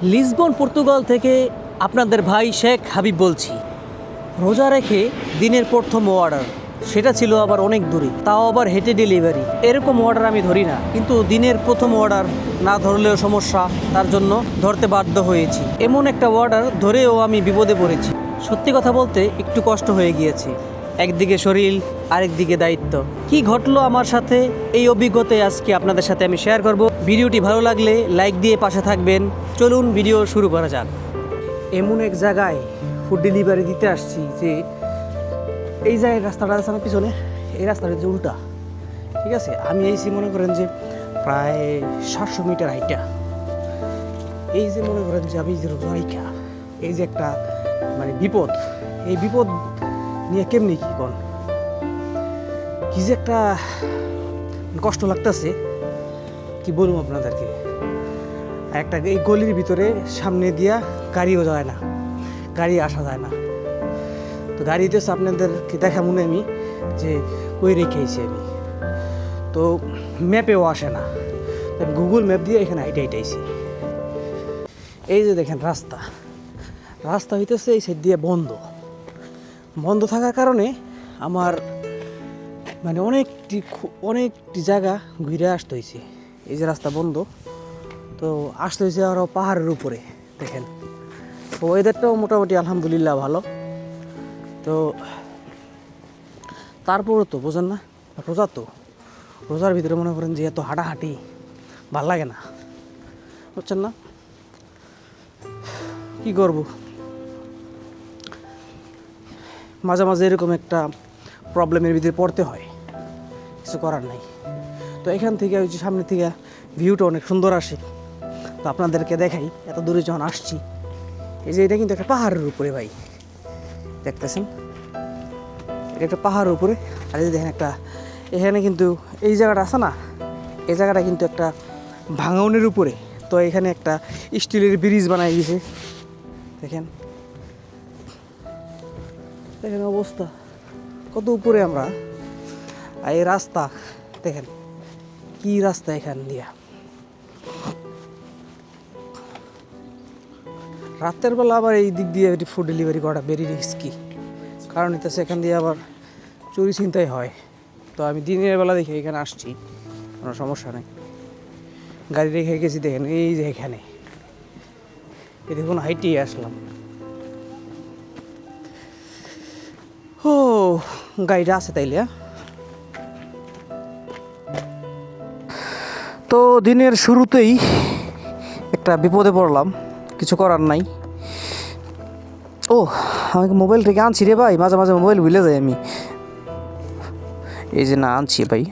Lisbon Portugal থেকে আপনাদের ভাই শেখ হাবিব বলছি। রোজা রেখে দিনের প্রথম অর্ডার, সেটা ছিল আবার অনেক দূরে, তাও আবার হেঁটে ডেলিভারি। এরকম অর্ডার আমি ধরি না, কিন্তু দিনের প্রথম অর্ডার না ধরলেও সমস্যা, তার জন্য ধরতে বাধ্য হয়েছি। এমন একটা অর্ডার ধরেও আমি বিপদে পড়েছি। সত্যি কথা বলতে একটু কষ্ট হয়ে গিয়েছে, একদিকে শরীর আরেকদিকে দায়িত্ব। কি ঘটলো আমার সাথে, এই অভিজ্ঞতায় আজকে আপনাদের সাথে আমি শেয়ার করব। ভিডিওটি ভালো লাগলে লাইক দিয়ে পাশে থাকবেন। চলুন ভিডিও শুরু করা যাক। এমন এক জায়গায় ফুড ডেলিভারি দিতে আসছি যে এই জায়গায় রাস্তাটা আছে না পিছনে, এই রাস্তাটা যে উল্টা, ঠিক আছে। আমি এইছি মনে করেন যে প্রায় 700 মিটার হাইটা, এই যে মনে করেন যে আমি যে রোজাইকা, এই যে একটা মানে বিপদ, এই বিপদ নিয়ে কেমনি কি কোন কি যে একটা কষ্ট লাগতেছে, কি বলবো আপনাদেরকে। একটা এই গলির ভিতরে সামনে দিয়া গাড়িও যায় না, গাড়ি আসা যায় না। তো গাড়িতে আপনাদেরকে দেখা মনে আমি যে কই রেখেছি আমি, তো ম্যাপেও আসে না। আমি গুগল ম্যাপ দিয়ে এখানে হাইটাইছি। এই যে দেখেন রাস্তা, রাস্তা হইতেছে এই সাইড দিয়ে বন্ধ। বন্ধ থাকার কারণে আমার মানে অনেকটি জায়গা ঘুরে আসতে হয়েছে। এই যে রাস্তা বন্ধ, তো আসতে হয়েছে আরও পাহাড়ের উপরে। দেখেন তো ওয়েদারটাও মোটামুটি আলহামদুলিল্লাহ ভালো। তো তারপরও তো বোঝেন না, রোজা তো, রোজার ভিতরে মনে করেন যে এত হাঁটাহাঁটি ভাল লাগে না, বুঝছেন না। কি করব, মাঝে মাঝে এরকম একটা প্রবলেমের ভিতরে পড়তে হয়, কিছু করার নাই। তো এখান থেকে ওই যে সামনে থেকে ভিউটা অনেক সুন্দর আসে, তো আপনাদেরকে দেখাই। এত দূরে যখন আসছি, এই যে এটা কিন্তু একটা পাহাড়ের উপরে ভাই, দেখতেছেন এটা একটা পাহাড়ের উপরে। আর এই যে দেখেন একটা এখানে কিন্তু এই জায়গাটা আছে না, এই জায়গাটা কিন্তু একটা ভাঙনের উপরে। তো এখানে একটা স্টিলের ব্রিজ বানাই দিয়েছে, দেখেন দেখেন অবস্থা কত উপরে আমরা। আর এই রাস্তা দেখেন কি রাস্তা, এখান দিয়া রাতের বেলা আবার এই দিক দিয়ে ফুড ডেলিভারি করাটা ভেরি রিস্কি, কারণ এটা সেখান দিয়ে আবার চুরি ছিনতাই হয়। তো আমি দিনের বেলা দেখে এখানে আসছি, কোনো সমস্যা নেই। গাড়ি রেখে গেছি, দেখেন এই যে এখানে এই দেখুন হাইটিয়ে আসলাম। ও গাড়িটা আছে তাইলে। তো দিনের শুরুতেই একটা বিপদে পড়লাম, কিছু করার নাই। ও আমাকে মোবাইল থেকে আনছি রে ভাই, মাঝে মাঝে মোবাইল ভুলে যাই আমি। এই যে না আনছি ভাই,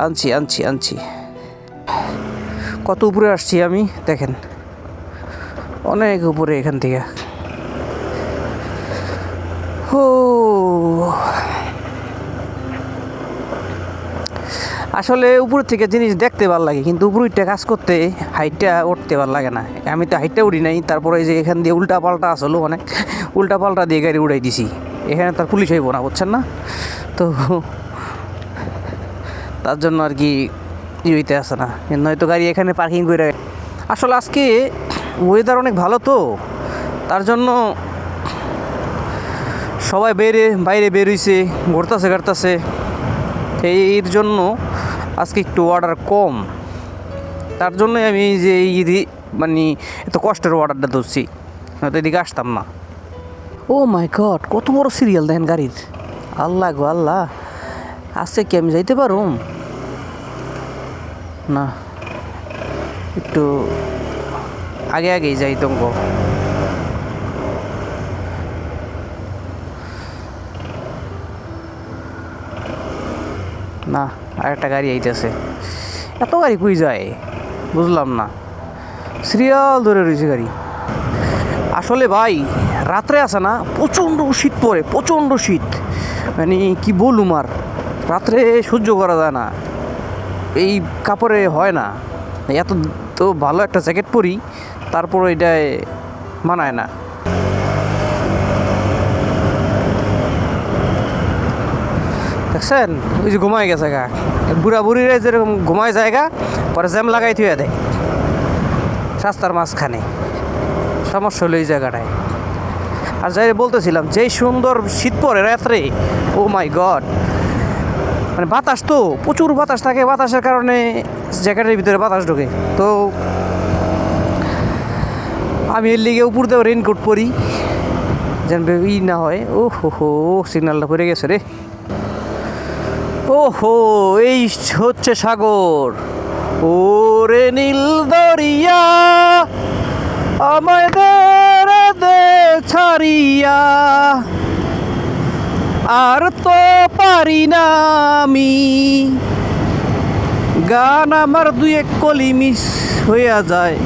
আনছি আনছি আনছি। কত উপরে আসছি আমি, দেখেন অনেক উপরে এখান থেকে। ও আসলে উপর থেকে জিনিস দেখতে ভালো লাগে, কিন্তু উপরটা কাজ করতে হাইটটা উঠতে ভালো লাগে না। আমি তো হাইটটা উঠি নাই, তারপরে যে এখান দিয়ে উল্টা পাল্টা আসলো, অনেক উল্টা পাল্টা দিয়ে গাড়ি উড়াই দিছি। এখানে তার পুলিশ হইব না, বুঝছেন না। তো তার জন্য আর কি হইতে আসে না, নয়তো গাড়ি এখানে পার্কিং করে। আসলে আজকে ওয়েদার অনেক ভালো, তো তার জন্য সবাই বাইরে বের হইছে, ঘুরতেছে ঘাটতেছে। এর জন্য আজকে একটু অর্ডার কম, তার জন্যই আমি যে মানে এত কষ্টের অর্ডারটা ধরছি, হয়তো এদিকে আসতাম না। ও মাই গড, কত বড় সিরিয়াল দেখেন গাড়ির। আল্লাহ গো আল্লাহ, আজকে কি আমি যাইতে পারুম না? একটু আগে আগেই যাই তঙ্গ। না আরেকটা গাড়ি আইতেছে, এত গাড়ি কই যায় বুঝলাম না, সিরিয়াল ধরে রয়েছে গাড়ি। আসলে ভাই রাত্রে আছে না, প্রচণ্ড শীত পড়ে, প্রচণ্ড শীত, মানে কি বলুম আর, রাত্রে সহ্য করা যায় না, এই কাপড়ে হয় না। এত তো ভালো একটা জ্যাকেট পরি, তারপর এটায় মানায় না। দেখছেন ওই যে ঘুমায় গেছে গা, বুড়া বুড়িরা যেরকম ঘুমায় জায়গা, পরে জ্যাম লাগাই থুয়ে দেয়। রাস্তার মাঝখানে। সমস্যা হলো এই জায়গাটায়। আর যাই বলতেছিলাম, যেই সুন্দর শীত পড়ে রাত্রে, ও মাই গড, মানে বাতাস তো প্রচুর বাতাস থাকে, বাতাসের কারণে জ্যাকেটের ভিতরে বাতাস ঢোকে। তো আমি এর লিগে উপর দিয়ে রেনকোট পরি যেন ই না হয়। ও হো সিগন্যালটা পড়ে গেছে রে। ও হো, এই হচ্ছে সাগর। ও রে নীল দরিয়া আমায় দে ছাড়িয়া, আর তো পারি না আমি। গান আমার দুই এক কলি মিস হইয়া যায়।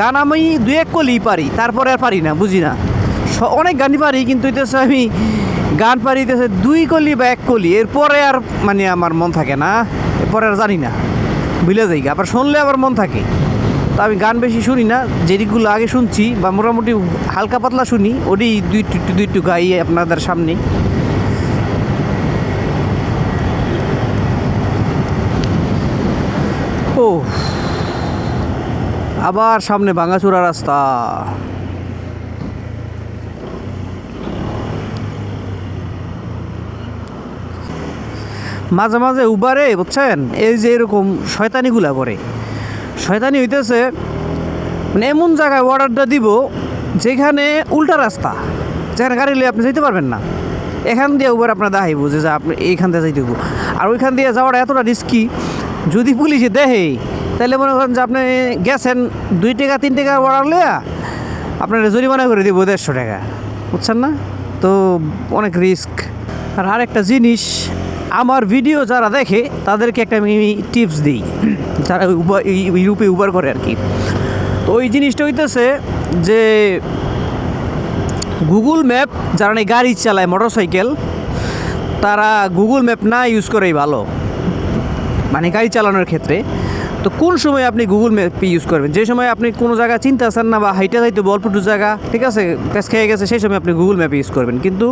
গান আমি দুই এক কলি পারি, তারপরে আর পারি না, বুঝি না। অনেক গানই পারি, কিন্তু হইতেছে আমি গান পারিতেছে দুই কলি বা এক কলি, এরপরে আর মানে আমার মন থাকে না, এরপরে আর জানি না, ভুলে যাই। আবার শুনলে আবার মন থাকে। তো আমি গান বেশি শুনি না, যেদিকগুলো আগে শুনছি বা মোটামুটি হালকা পাতলা শুনি, ওটি দুইটু গাই আপনাদের সামনে। ও আবার সামনে ভাঙাচোরা রাস্তা। মাঝে মাঝে উবারে বুঝছেন, এই যে এরকম শয়তানিগুলা করে। শয়তানি হইতেছে মানে এমন জায়গায় অর্ডারটা দিব যেখানে উল্টা রাস্তা, যেখানে গাড়ি নিয়ে আপনি যেতে পারবেন না। এখান দিয়ে উবার আপনার দেখাইব যে আপনি এইখান দিয়ে যাইতে হইব। আর ওইখান দিয়ে যাওয়াটা এতটা রিস্কি, যদি পুলিশে দেখে তাহলে মনে করেন যে আপনি গেছেন 2 টাকা 3 টাকা অর্ডার লইয়া আপনার জরিমানা করে দিব 150 টাকা, বুঝছেন না? তো অনেক রিস্ক। আর আরেকটা জিনিস, আমার ভিডিও যারা দেখে তাদেরকে একটা আমি টিপস দিই, যারা ইউরোপে উবার করে আর কি। তো ওই জিনিসটা হইতেছে যে গুগল ম্যাপ, যারা গাড়ি চালায় মোটর সাইকেল, তারা গুগল ম্যাপ না ইউজ করেই ভালো, মানে গাড়ি চালানোর ক্ষেত্রে। তো কোন সময় আপনি গুগল ম্যাপ ইউজ করবেন? যে সময় আপনি কোনো জায়গা চিনতে আসেন না বা হাইটে যাইতে অল্পটু জায়গা, ঠিক আছে, প্যাস খেয়ে গেছে, সেই সময় আপনি গুগল ম্যাপ ইউজ করবেন। কিন্তু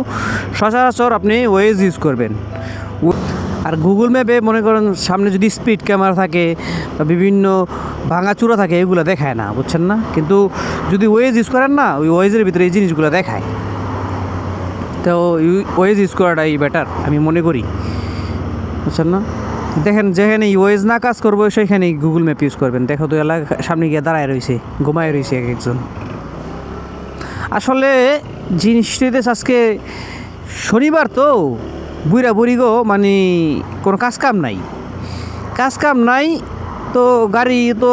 সচরাচর আপনি ওয়েজ ইউজ করবেন। আর গুগল ম্যাপে মনে করেন সামনে যদি স্পিড ক্যামেরা থাকে বা বিভিন্ন ভাঙাচুরা থাকে, এগুলো দেখায় না, বুঝছেন না? কিন্তু যদি ওয়েজ ইউজ করেন না, ওই ওয়েজের ভিতরে এই জিনিসগুলো দেখায়। তো ওয়েজ ইউজ করাটাই বেটার আমি মনে করি, বুঝছেন না? দেখেন, যেখানে ওয়েজ না কাজ করবো সেখানেই গুগল ম্যাপ ইউজ করবেন। দেখো তো এলাকা সামনে গিয়ে দাঁড়ায় রয়েছে, ঘুমায় রয়েছে এক একজন। আসলে জিনিসটিতে আজকে শনিবার তো বুড়া বুড়ি গো, মানে কোনো কাজ কাম নাই। তো গাড়ি তো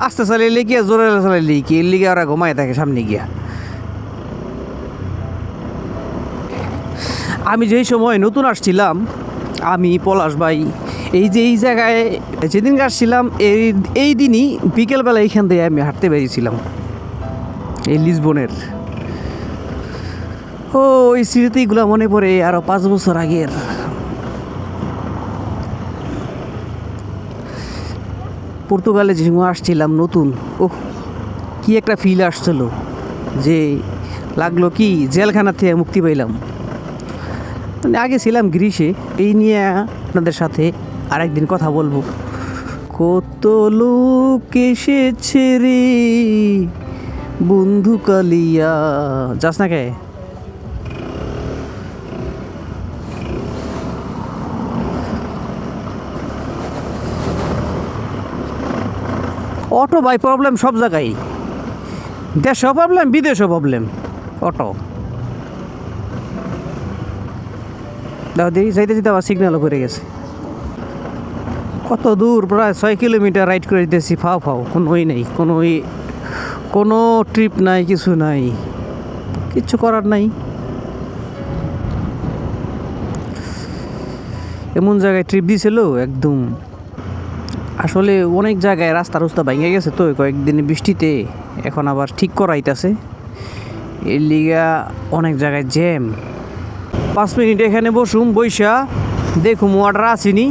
আস্তে চালাইলে গিয়া, জোরে চালাইলে কি, এর লিগে ওরা ঘুমায় থাকে সামনে গিয়া। আমি যেই সময় নতুন আসছিলাম, আমি পলাশ ভাই এই জায়গায় যেদিন আসছিলাম, এই দিনই বিকেলবেলা এইখান থেকে আমি হাঁটতে বেরিয়েছিলাম এই লিসবনের। ও ওই স্মৃতিগুলো মনে পড়ে আরও 5 বছর আগের। পর্তুগালে যে আসছিলাম নতুন, ওহ কি একটা ফিল আসছিল, যে লাগলো কি জেলখানা থেকে মুক্তি পাইলাম। মানে আগে ছিলাম গ্রিসে। এই নিয়ে আপনাদের সাথে আরেকদিন কথা বলবো। কত লোক এসেছে রে বন্ধু কালিয়া, যাস না কে? অটো ভাই প্রবলেম সব জায়গায়, দেশেও প্রবলেম, বিদেশেও প্রবলেম। অটো দাও দিই, যাইতে যেতে আবার সিগন্যালও করে গেছে। কত দূর, প্রায় 6 কিলোমিটার রাইড করে দিতেছি, ফাও কোনোই নেই, কোনো ট্রিপ নাই, কিছু নাই, কিচ্ছু করার নাই। এমন জায়গায় ট্রিপ দিয়েছিল একদম। আসলে অনেক জায়গায় রাস্তা ভেঙে গেছে তো কয়েকদিন বৃষ্টিতে, এখন আবার ঠিক করাইতেছে। এর লিগা অনেক জায়গায় জ্যাম। 5 মিনিট এখানে বইসা দেখুম অর্ডার আসেনি,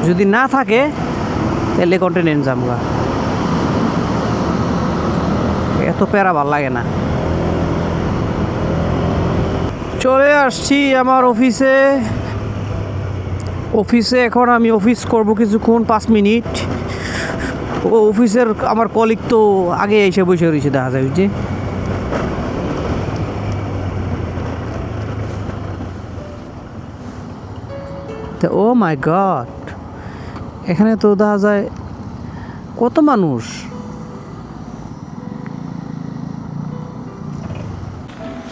যদি না থাকে তাহলে কন্টিনেন্ট যামগা। এত প্যারা ভাল লাগে না। চলে আসছি আমার অফিসে। এখন আমি অফিস করব কিছুক্ষণ, 5 মিনিট। ও অফিসের আমার কলিগ তো আগে এসে বসে রয়েছে দেখা যায় যে ও মাই গড, এখানে তো দেখা যায় কত মানুষ।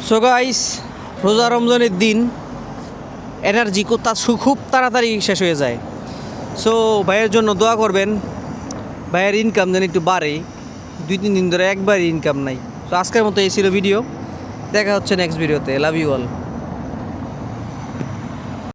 সো গাইস, রোজা রমজানের দিন এনার্জি খুব তাড়াতাড়ি শেষ হয়ে যায়। সো ভাইয়ের জন্য দোয়া করবেন, ভাইয়ের ইনকাম যেন একটু বাড়ে। 2-3 দিন ধরে একবারই ইনকাম নাই। তো আজকের মতো এই ছিল ভিডিও, দেখা হচ্ছে নেক্সট ভিডিওতে। Love you all.